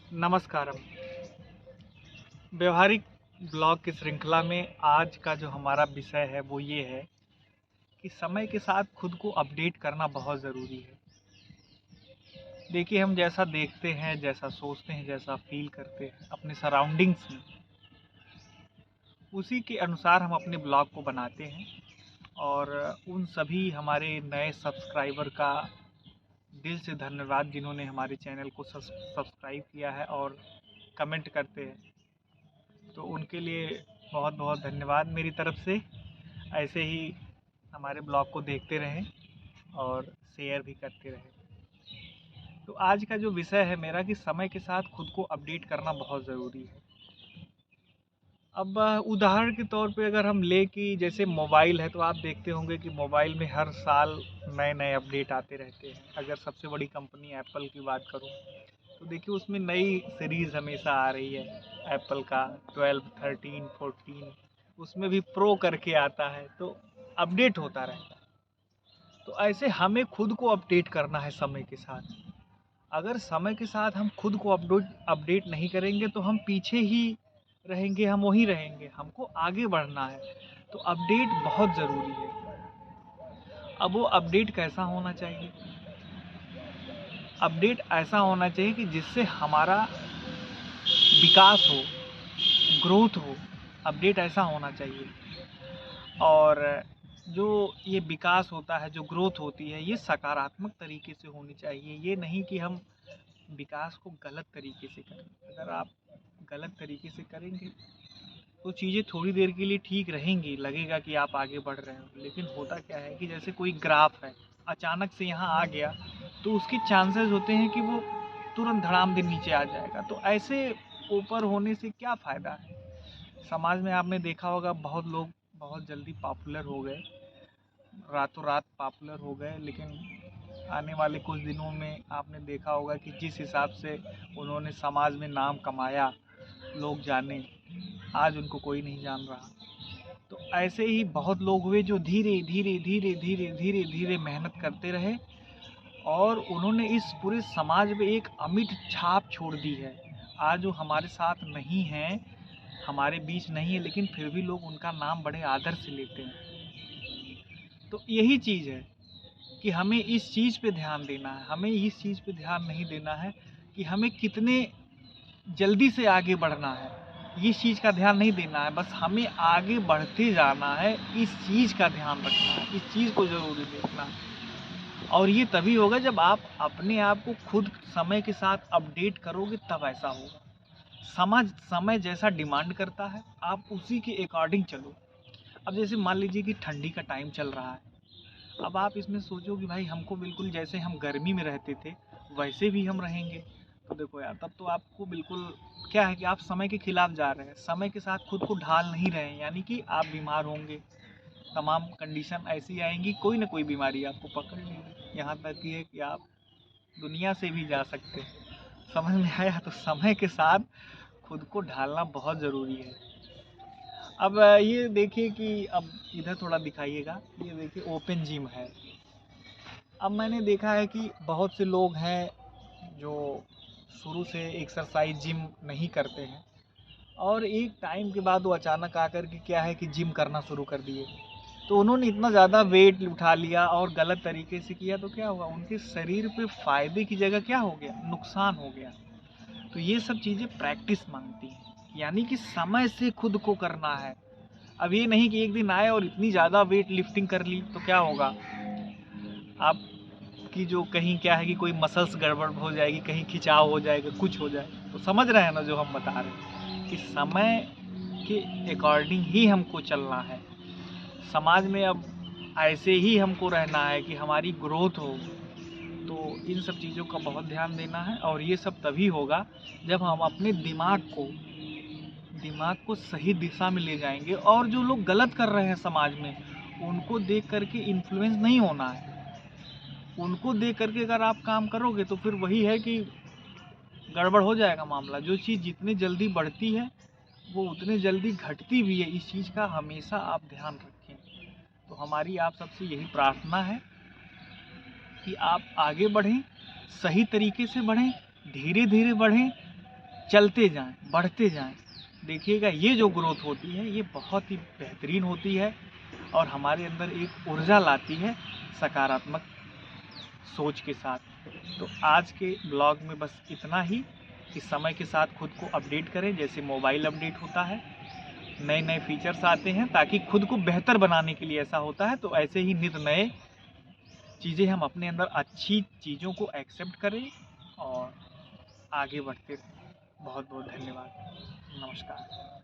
नमस्कारम। व्यवहारिक ब्लॉग की श्रृंखला में आज का जो हमारा विषय है वो ये है कि समय के साथ खुद को अपडेट करना बहुत ज़रूरी है। देखिए, हम जैसा देखते हैं, जैसा सोचते हैं, जैसा फील करते हैं अपने सराउंडिंग्स में, उसी के अनुसार हम अपने ब्लॉग को बनाते हैं। और उन सभी हमारे नए सब्सक्राइबर का दिल से धन्यवाद जिन्होंने हमारे चैनल को सब्सक्राइब किया है और कमेंट करते हैं, तो उनके लिए बहुत बहुत धन्यवाद मेरी तरफ से। ऐसे ही हमारे ब्लॉग को देखते रहें और शेयर भी करते रहें। तो आज का जो विषय है मेरा कि समय के साथ खुद को अपडेट करना बहुत ज़रूरी है। अब उदाहरण के तौर पे अगर हम ले कि जैसे मोबाइल है, तो आप देखते होंगे कि मोबाइल में हर साल नए नए अपडेट आते रहते हैं। अगर सबसे बड़ी कंपनी एप्पल की बात करूं, तो देखिए उसमें नई सीरीज़ हमेशा आ रही है। एप्पल का 12, 13, 14, उसमें भी प्रो करके आता है, तो अपडेट होता रहता है। तो ऐसे हमें खुद को अपडेट करना है समय के साथ। अगर समय के साथ हम खुद को अपडेट नहीं करेंगे तो हम पीछे ही रहेंगे, हम वहीं रहेंगे। हमको आगे बढ़ना है, तो अपडेट बहुत ज़रूरी है। अब वो अपडेट कैसा होना चाहिए? अपडेट ऐसा होना चाहिए कि जिससे हमारा विकास हो, ग्रोथ हो। अपडेट ऐसा होना चाहिए। और जो ये विकास होता है, जो ग्रोथ होती है, ये सकारात्मक तरीके से होनी चाहिए। ये नहीं कि हम विकास को गलत तरीके से करें। अगर आप गलत तरीके से करेंगे तो चीज़ें थोड़ी देर के लिए ठीक रहेंगी, लगेगा कि आप आगे बढ़ रहे हो। लेकिन होता क्या है कि जैसे कोई ग्राफ है, अचानक से यहाँ आ गया, तो उसके चांसेस होते हैं कि वो तुरंत धड़ाम से नीचे आ जाएगा। तो ऐसे ऊपर होने से क्या फ़ायदा है? समाज में आपने देखा होगा, बहुत लोग बहुत जल्दी पॉपुलर हो गए, रातों रात पॉपुलर हो गए। लेकिन आने वाले कुछ दिनों में आपने देखा होगा कि जिस हिसाब से उन्होंने समाज में नाम कमाया, लोग जाने, आज उनको कोई नहीं जान रहा। तो ऐसे ही बहुत लोग हुए जो धीरे धीरे धीरे धीरे धीरे धीरे मेहनत करते रहे और उन्होंने इस पूरे समाज में एक अमिट छाप छोड़ दी है। आज वो हमारे साथ नहीं हैं, हमारे बीच नहीं है, लेकिन फिर भी लोग उनका नाम बड़े आदर से लेते हैं। तो यही चीज़ है कि हमें इस चीज़ पे ध्यान देना है। हमें इस चीज़ पे ध्यान नहीं देना है कि हमें कितने जल्दी से आगे बढ़ना है, इस चीज़ का ध्यान नहीं देना है। बस हमें आगे बढ़ते जाना है, इस चीज़ का ध्यान रखना है, इस चीज़ को ज़रूरी देखना है। और ये तभी होगा जब आप अपने आप को खुद समय के साथ अपडेट करोगे, तब ऐसा होगा। समय जैसा डिमांड करता है, आप उसी के अकॉर्डिंग चलो। अब जैसे मान लीजिए कि ठंडी का टाइम चल रहा है, अब आप इसमें सोचो कि भाई हमको बिल्कुल जैसे हम गर्मी में रहते थे वैसे भी हम रहेंगे, तो देखो यार, तब तो आपको बिल्कुल क्या है कि आप समय के खिलाफ जा रहे हैं, समय के साथ खुद को ढाल नहीं रहे हैं। यानी कि आप बीमार होंगे, तमाम कंडीशन ऐसी आएंगी, कोई ना कोई बीमारी आपको पकड़ लेगी, यहाँ तक कि है कि आप दुनिया से भी जा सकते हैं। समझ में आया? तो समय के साथ खुद को ढालना बहुत ज़रूरी है। अब ये देखिए कि अब इधर थोड़ा दिखाइएगा, ये देखिए ओपन जिम है। अब मैंने देखा है कि बहुत से लोग हैं जो शुरू से एक्सरसाइज जिम नहीं करते हैं और एक टाइम के बाद वो अचानक आकर के क्या है कि जिम करना शुरू कर दिए। तो उन्होंने इतना ज़्यादा वेट उठा लिया और गलत तरीके से किया, तो क्या हुआ, उनके शरीर पे फ़ायदे की जगह क्या हो गया, नुकसान हो गया। तो ये सब चीज़ें प्रैक्टिस मांगती हैं, यानी कि समय से खुद को करना है। अब ये नहीं कि एक दिन आए और इतनी ज़्यादा वेट लिफ्टिंग कर ली, तो क्या होगा, आपकी जो कहीं क्या है कि कोई मसल्स गड़बड़ हो जाएगी, कहीं खिंचाव हो जाएगा, कुछ हो जाए। तो समझ रहे हैं ना जो हम बता रहे हैं कि समय के अकॉर्डिंग ही हमको चलना है। समाज में अब ऐसे ही हमको रहना है कि हमारी ग्रोथ हो। तो इन सब चीज़ों का बहुत ध्यान देना है और ये सब तभी होगा जब हम अपने दिमाग को सही दिशा में ले जाएंगे। और जो लोग गलत कर रहे हैं समाज में, उनको देख करके इन्फ्लुएंस नहीं होना है। उनको देख करके अगर आप काम करोगे तो फिर वही है कि गड़बड़ हो जाएगा मामला। जो चीज़ जितनी जल्दी बढ़ती है वो उतनी जल्दी घटती भी है। इस चीज़ का हमेशा आप ध्यान रखें। तो हमारी आप सबसे यही प्रार्थना है कि आप आगे बढ़ें, सही तरीके से बढ़ें, धीरे धीरे बढ़ें, चलते जाएं, बढ़ते जाएं। देखिएगा ये जो ग्रोथ होती है ये बहुत ही बेहतरीन होती है और हमारे अंदर एक ऊर्जा लाती है सकारात्मक सोच के साथ। तो आज के ब्लॉग में बस इतना ही कि समय के साथ खुद को अपडेट करें, जैसे मोबाइल अपडेट होता है, नए नए फीचर्स आते हैं ताकि खुद को बेहतर बनाने के लिए ऐसा होता है। तो ऐसे ही नित नए चीज़ें हम अपने अंदर अच्छी चीज़ों को एक्सेप्ट करें और आगे बढ़ते रहें। बहुत बहुत धन्यवाद। नमस्कार।